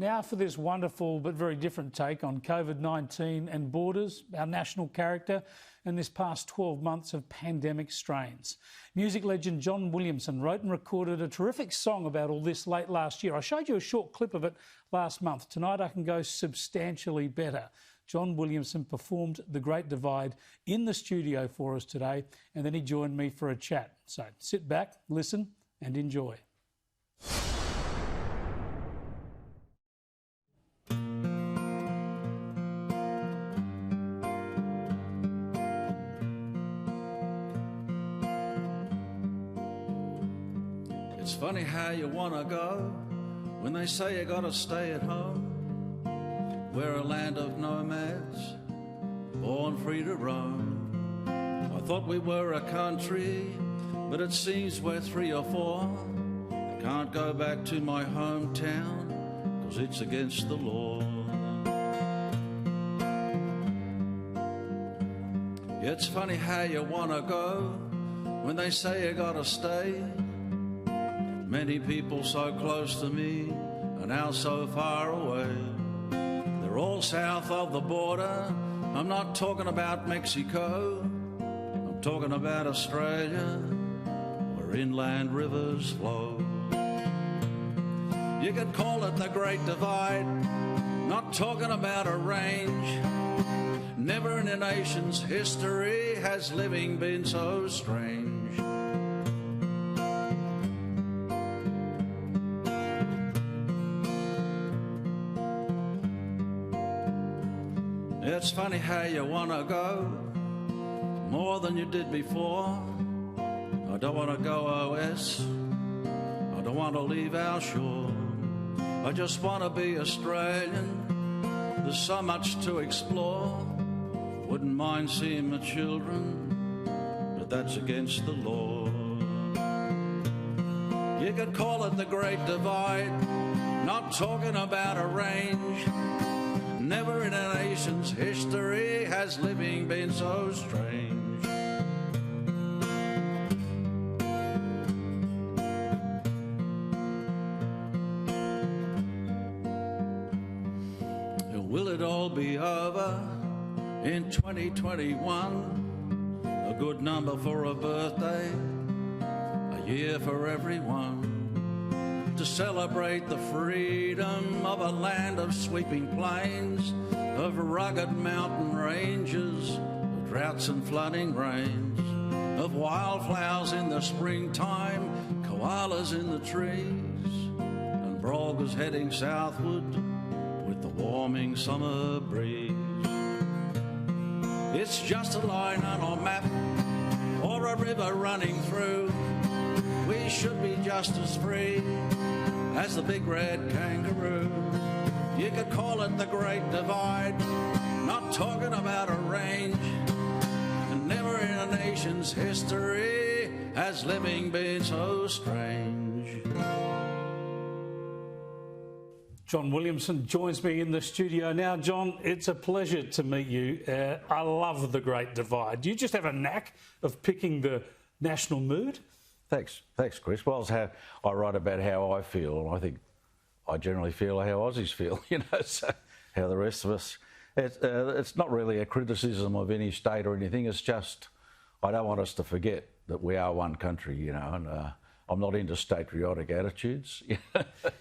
Now for this wonderful but very different take on COVID-19 and borders, our national character, and this past 12 months of pandemic strains. Music legend John Williamson wrote and recorded a terrific song about all this late last year. I showed you a short clip of it last month. Tonight I can go substantially better. John Williamson performed The Great Divide in the studio for us today, and then he joined me for a chat. So sit back, listen and enjoy. It's funny how you want to go when they say you got to stay at home. We're a land of nomads, born free to roam. I thought we were a country, but it seems we're 3 or 4. I can't go back to my hometown, 'cause it's against the law. It's funny how you want to go when they say you got to stay. Many people so close to me are now so far away. They're all south of the border. I'm not talking about Mexico. I'm talking about Australia, where inland rivers flow. You could call it the Great Divide, not talking about a range. Never in a nation's history has living been so strange. It's funny how you want to go more than you did before. I don't want to go OS. I don't want to leave our shore. I just want to be Australian. There's so much to explore. Wouldn't mind seeing my children, but that's against the law. You could call it the Great Divide, not talking about a range. Never in a nation's history has living been so strange. Will it all be over in 2021? A good number for a birthday, a year for everyone. To celebrate the freedom of a land of sweeping plains, of rugged mountain ranges, of droughts and flooding rains, of wildflowers in the springtime, koalas in the trees, and brogues heading southward with the warming summer breeze. It's just a line on a map or a river running through. We should be just as free as the big red kangaroo. You could call it the Great Divide, not talking about a range. And never in a nation's history has living been so strange. John Williamson joins me in the studio now. John, it's a pleasure to meet you. I love the Great Divide. Do you just have a knack of picking the national mood? Thanks, Chris. Well, it's how I write about how I feel, and I think I generally feel how Aussies feel, so how the rest of us. It's not really a criticism of any state or anything. It's just I don't want us to forget that we are one country, and I'm not into state-riotic attitudes.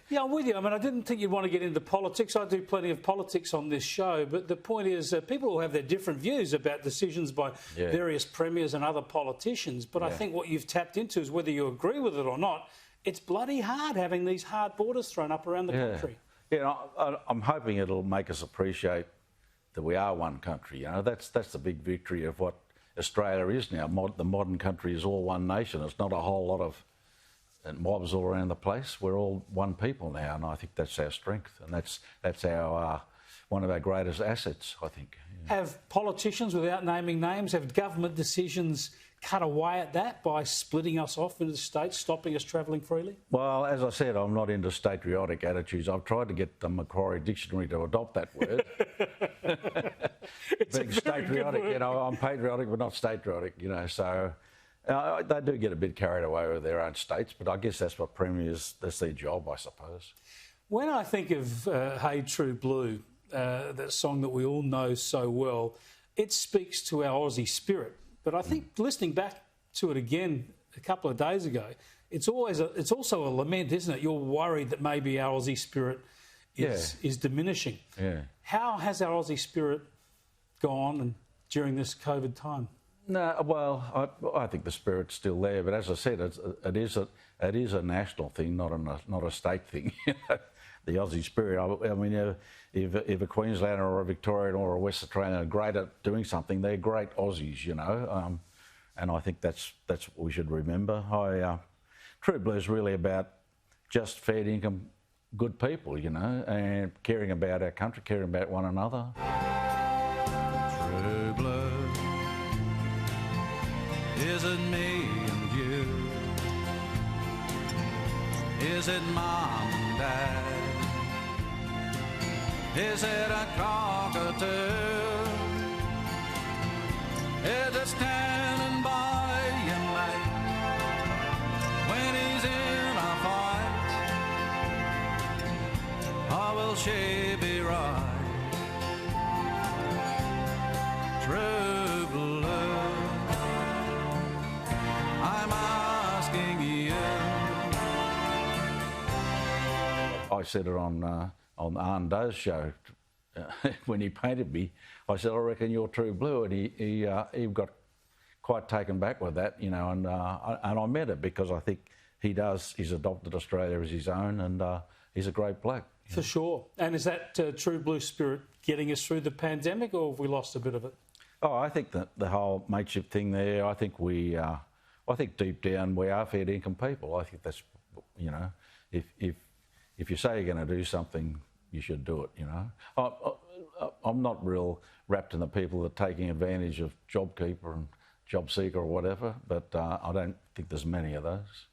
Yeah, I'm with you. I mean, I didn't think you'd want to get into politics. I do plenty of politics on this show, but the point is people will have their different views about decisions by various premiers and other politicians, but I think what you've tapped into is whether you agree with it or not, it's bloody hard having these hard borders thrown up around the country. Yeah, I'm hoping it'll make us appreciate that we are one country. That's the big victory of what Australia is now. The modern country is all one nation. It's not a whole lot of mobs all around the place. We're all one people now, and I think that's our strength, and that's our one of our greatest assets, I think. Have politicians, without naming names, have government decisions cut away at that by splitting us off into the states, stopping us travelling freely? Well, as I said, I'm not into state-riotic attitudes. I've tried to get the Macquarie Dictionary to adopt that word. Being state-riotic, I'm patriotic but not state-riotic, so they do get a bit carried away with their own states, but I guess that's what premiers, that's their job, I suppose. When I think of Hey True Blue, that song that we all know so well, it speaks to our Aussie spirit. But I think listening back to it again a couple of days ago, it's also a lament, isn't it? You're worried that maybe our Aussie spirit is diminishing. Yeah. How has our Aussie spirit gone during this COVID time? No, well, I think the spirit's still there, but as I said, it is a national thing, not a state thing. You know, the Aussie spirit. I mean, if a Queenslander or a Victorian or a West Australian are great at doing something, they're great Aussies, you know. And I think that's what we should remember. True Blue is really about just fair income, good people, you know, and caring about our country, caring about one another. True blue, is it me and you? Is it mom and dad? Is it a cockatoo? Is it standing by your mate when he's in a fight? Or will she be right? True blue, I'm asking you. I said it on Arn Doe's show when he painted me. I said, I reckon you're True Blue, and he got quite taken back with that, you know, and I meant it because I think he's adopted Australia as his own, and he's a great bloke. For sure. And is that True Blue spirit getting us through the pandemic, or have we lost a bit of it? Oh, I think that the whole mateship thing there, I think deep down we are fair income people. I think that's, you know, if you say you're going to do something, you should do it, you know. I'm not real wrapped in the people that are taking advantage of JobKeeper and JobSeeker or whatever, but I don't think there's many of those.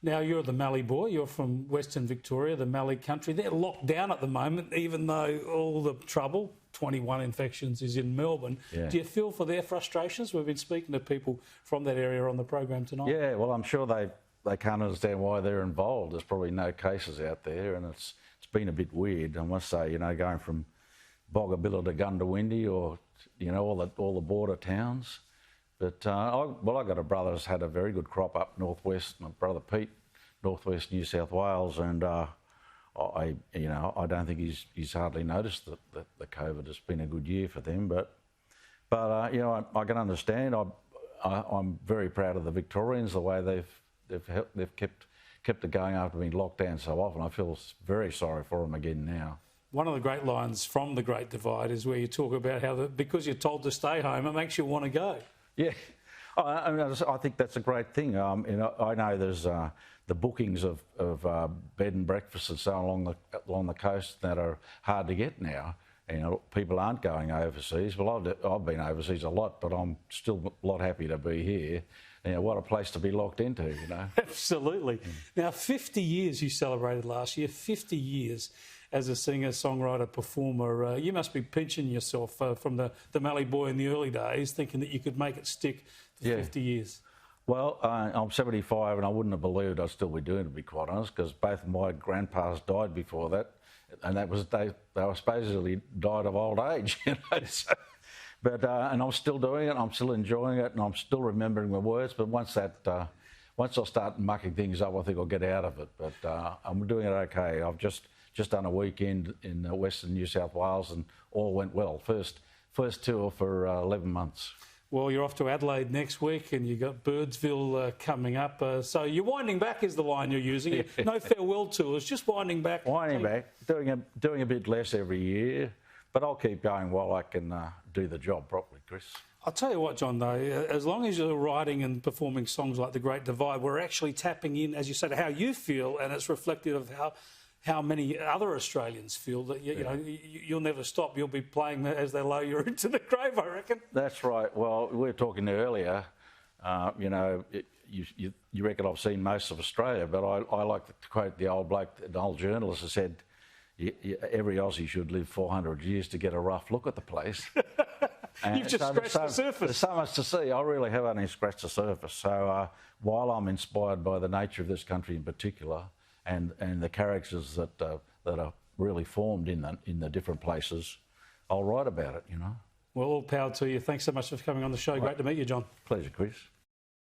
Now, you're the Mallee boy, you're from Western Victoria, the Mallee country. They're locked down at the moment, even though all the trouble, 21 infections, is in Melbourne. Yeah. Do you feel for their frustrations? We've been speaking to people from that area on the program tonight. Yeah, well, I'm sure they can't understand why they're involved. There's probably no cases out there, and it's been a bit weird, I must say, you know, going from Boggabilla to Gundawindi, or, you know, all the border towns. But I got a brother who's had a very good crop up northwest. My brother Pete, northwest New South Wales, and I don't think he's hardly noticed that the COVID has been a good year for them. But you know, I can understand. I'm very proud of the Victorians, the way they've kept it going after being locked down so often. I feel very sorry for them again now. One of the great lines from The Great Divide is where you talk about how because you're told to stay home, it makes you want to go. Yeah, I think that's a great thing. You know, I know there's the bookings of bed and breakfast and so on along the coast that are hard to get now. You know, people aren't going overseas. Well, I've been overseas a lot, but I'm still a lot happy to be here. You know, what a place to be locked into, you know. Absolutely. Now, 50 years you celebrated last year, 50 years as a singer, songwriter, performer. You must be pinching yourself from the Mallee boy in the early days, thinking that you could make it stick for 50 years. Well, I'm 75 and I wouldn't have believed I'd still be doing it, to be quite honest, because both of my grandpas died before that, and that was they were supposedly died of old age, you know. So, but and I'm still doing it, I'm still enjoying it, and I'm still remembering the words. But once I start mucking things up, I think I'll get out of it. But I'm doing it okay. I've just done a weekend in Western New South Wales, and all went well. First tour for 11 months. Well, you're off to Adelaide next week, and you've got Birdsville coming up. So you're winding back is the line you're using. No farewell tours, just winding back. Winding back, doing a bit less every year, but I'll keep going while I can do the job properly, Chris. I'll tell you what, John, though, as long as you're writing and performing songs like The Great Divide, we're actually tapping in, as you said, how you feel, and it's reflective of how many other Australians feel that you know you'll never stop. You'll be playing as they lower you into the grave, I reckon. That's right. Well, we were talking earlier. You know, you reckon I've seen most of Australia, but I like to quote the old bloke, an old journalist, who said, "Every Aussie should live 400 years to get a rough look at the place." You've just scratched the surface. There's so much to see. I really have only scratched the surface. So while I'm inspired by the nature of this country in particular, and the characters that that are really formed in the different places, I'll write about it, you know. Well, all power to you. Thanks so much for coming on the show. Great to meet you, John. Pleasure, Chris.